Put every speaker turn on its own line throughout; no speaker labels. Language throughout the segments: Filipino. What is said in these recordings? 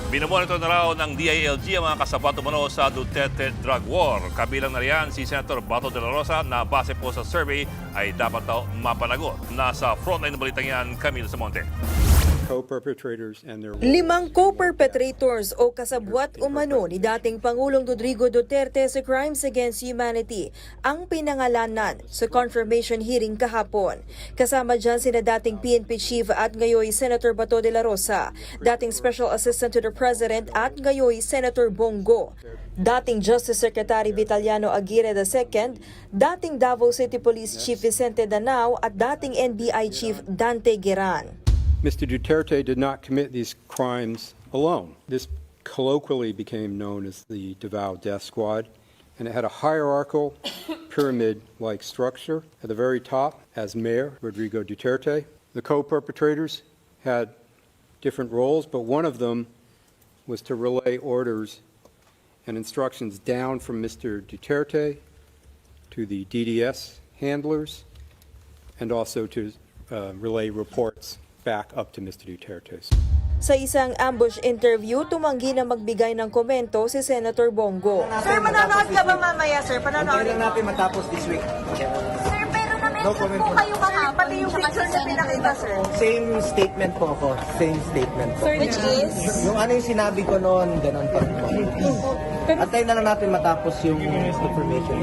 Binomonitor na raw ng DILG ang mga kasabat umano sa Duterte drug war. Kabilang na riyan si Senator Bato de la Rosa na base po sa survey ay dapat daw mapanagot. Nasa frontline ng balitang yan, Camille Samonte.
Co-perpetrators and their...
5 co-perpetrators o kasabwat umano ni dating Pangulong Rodrigo Duterte sa Crimes Against Humanity ang pinangalanan sa confirmation hearing kahapon. Kasama dyan sina dating PNP Chief at ngayoy Senator Bato de la Rosa, dating Special Assistant to the President at ngayoy Senator Bongo, dating Justice Secretary Vitaliano Aguirre II, dating Davao City Police Chief Vicente Danao at dating NBI Chief Dante Geran.
Mr. Duterte did not commit these crimes alone. This colloquially became known as the Davao Death Squad, and it had a hierarchical, pyramid-like structure. At the very top, as Mayor Rodrigo Duterte. The co-perpetrators had different roles, but one of them was to relay orders and instructions down from Mr. Duterte to the DDS handlers, and also to relay reports back up to Mr. Duterte.
Sa isang ambush interview, tumanggi na magbigay ng komento si Senator Bongo.
Sir, manonood ka ba mamaya, sir? Panonood
lang natin matapos this week.
Sir, pero na-mention po kayo kahapon. Pati yung picture na pinakita, sir.
Same statement po ako. Same statement po.
Which is?
Yung ano yung sinabi ko noon, ganun pa rin po. Antayin na lang natin matapos yung information.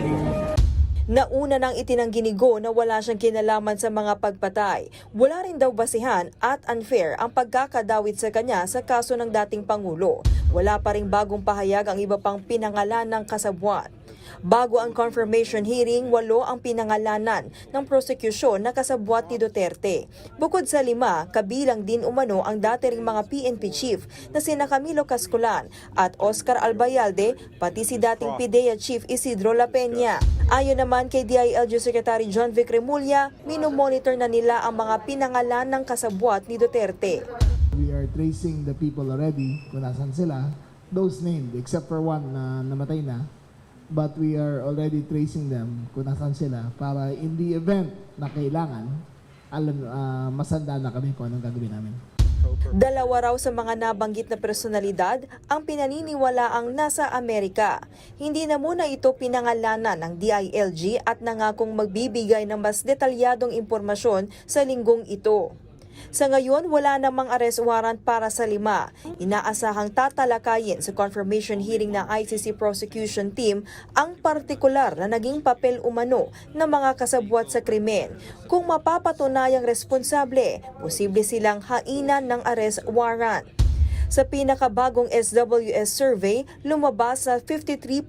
Nauna nang itinanggi ni Go na wala siyang kinalaman sa mga pagpatay. Wala rin daw basihan at unfair ang pagkakadawit sa kanya sa kaso ng dating Pangulo. Wala pa ring bagong pahayag ang iba pang pinangalan ng kasabwat. Bago ang confirmation hearing, 8 ang pinangalanan ng prosekusyon na kasabwat ni Duterte. Bukod sa 5, kabilang din umano ang dati ring mga PNP chief na sina Camilo Cascolan at Oscar Albayalde, pati si dating PIDEA Chief Isidro La Peña. Ayon naman kay DILG Secretary John Vic Remulla, minomonitor na nila ang mga pinangalan ng kasabwat ni Duterte.
We are tracing the people already kung nasan sila, those named except for one na namatay na. But we are already tracing them kung nasan sila para in the event na kailangan, masanda na kami kung anong gagawin namin.
2 raw sa mga nabanggit na personalidad ang pinaniniwalaang nasa Amerika. Hindi na muna ito pinangalanan ng DILG at nangakong magbibigay ng mas detalyadong impormasyon sa linggong ito. Sa ngayon, wala namang arrest warrant para sa 5. Inaasahang tatalakayin sa confirmation hearing ng ICC prosecution team ang partikular na naging papel umano ng mga kasabwat sa krimen. Kung mapapatunayang responsable, posible silang hainan ng arrest warrant. Sa pinakabagong SWS survey, lumabas na 53%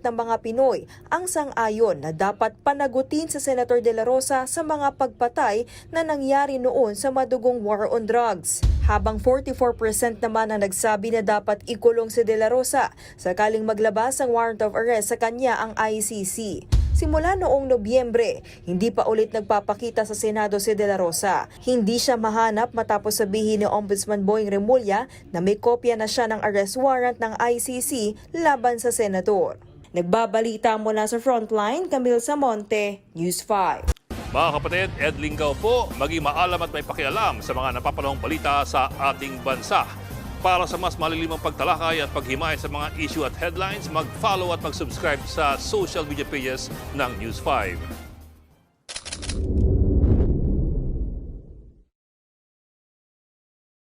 ng mga Pinoy ang sang-ayon na dapat panagutin sa Senator De La Rosa sa mga pagpatay na nangyari noon sa madugong war on drugs. Habang 44% naman ang nagsabi na dapat ikulong si De La Rosa sakaling maglabas ang warrant of arrest sa kanya ang ICC. Simula noong Nobyembre, hindi pa ulit nagpapakita sa Senado si De La Rosa. Hindi siya mahanap matapos sabihin ni Ombudsman Boying Remulla na may kopya na siya ng arrest warrant ng ICC laban sa senador. Nagbabalita mula sa Frontline, Camille Samonte, News 5.
Mga kapatid, Ed Lingaw po, maging maalam at may pakialam sa mga napapanahong balita sa ating bansa. Para sa mas malilimang pagtalakay at paghimay sa mga issue at headlines, mag-follow at mag-subscribe sa social media pages ng News 5.